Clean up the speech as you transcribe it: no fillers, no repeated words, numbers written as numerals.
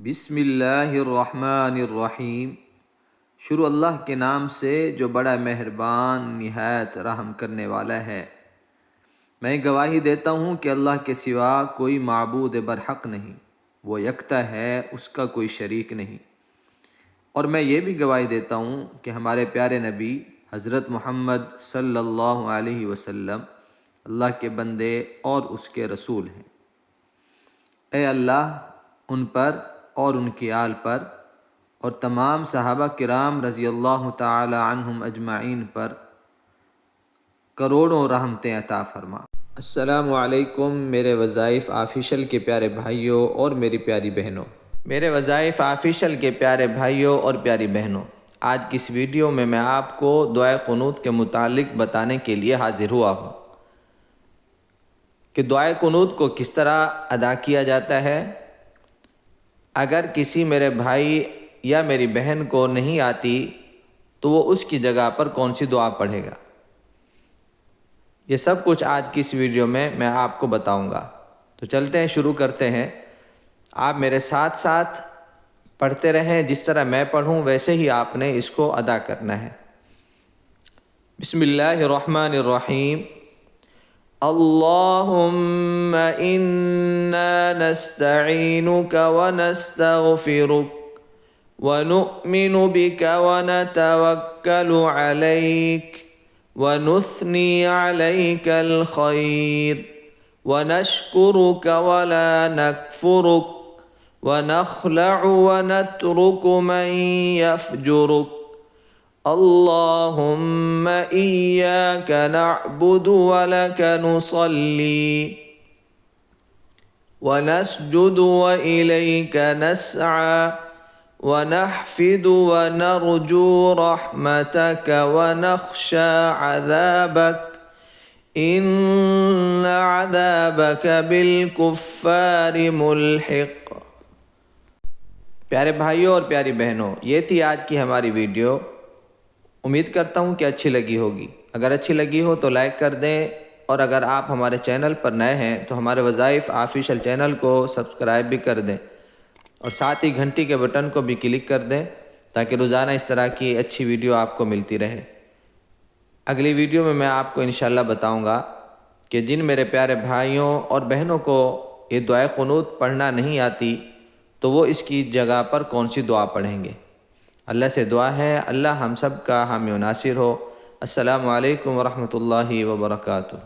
بسم اللہ الرحمن الرحیم۔ شروع اللہ کے نام سے جو بڑا مہربان نہایت رحم کرنے والا ہے۔ میں گواہی دیتا ہوں کہ اللہ کے سوا کوئی معبود برحق نہیں، وہ یکتا ہے، اس کا کوئی شریک نہیں۔ اور میں یہ بھی گواہی دیتا ہوں کہ ہمارے پیارے نبی حضرت محمد صلی اللہ علیہ وسلم اللہ کے بندے اور اس کے رسول ہیں۔ اے اللہ ان پر اور ان کی آل پر اور تمام صحابہ کرام رضی اللہ تعالی عنہم اجمعین پر کروڑوں رحمتیں عطا فرما۔ السلام علیکم میرے وظائف آفیشل کے پیارے بھائیوں اور میری پیاری بہنوں۔ میرے وظائف آفیشل کے پیارے بھائیوں اور پیاری بہنوں، آج کی اس ویڈیو میں آپ کو دعائے قنوت کے متعلق بتانے کے لیے حاضر ہوا ہوں کہ دعائے قنوت کو کس طرح ادا کیا جاتا ہے۔ اگر کسی میرے بھائی یا میری بہن کو نہیں آتی تو وہ اس کی جگہ پر کون سی دعا پڑھے گا، یہ سب کچھ آج کی اس ویڈیو میں آپ کو بتاؤں گا۔ تو چلتے ہیں، شروع کرتے ہیں۔ آپ میرے ساتھ ساتھ پڑھتے رہیں، جس طرح میں پڑھوں ویسے ہی آپ نے اس کو ادا کرنا ہے۔ بسم اللہ الرحمن الرحیم۔ اللہم انا نستعینک ونستغفرک ونؤمن بک ونتوکل علیک ونثنی علیک الخیر ونشکرک ولا نکفرک ونخلع ونترک من یفجرک اللہم ایاک نعبد ولک نصلی ونسجد وإلیک نسعى ونحفد ونرجو رحمتك ونخشى عذابك ان عذابك بالکفار ملحق۔ پیارے بھائیوں اور پیاری بہنوں، یہ تھی آج کی ہماری ویڈیو۔ امید کرتا ہوں کہ اچھی لگی ہوگی۔ اگر اچھی لگی ہو تو لائک کر دیں، اور اگر آپ ہمارے چینل پر نئے ہیں تو ہمارے وظائف آفیشل چینل کو سبسکرائب بھی کر دیں، اور ساتھ ہی گھنٹی کے بٹن کو بھی کلک کر دیں تاکہ روزانہ اس طرح کی اچھی ویڈیو آپ کو ملتی رہے۔ اگلی ویڈیو میں آپ کو انشاءاللہ بتاؤں گا کہ جن میرے پیارے بھائیوں اور بہنوں کو یہ دعائے قنوت پڑھنا نہیں آتی تو وہ اس کی جگہ پر کون سی دعا پڑھیں گے۔ اللہ سے دعا ہے اللہ ہم سب کا حامی و ناصر ہو۔ السلام علیکم ورحمۃ اللہ وبرکاتہ۔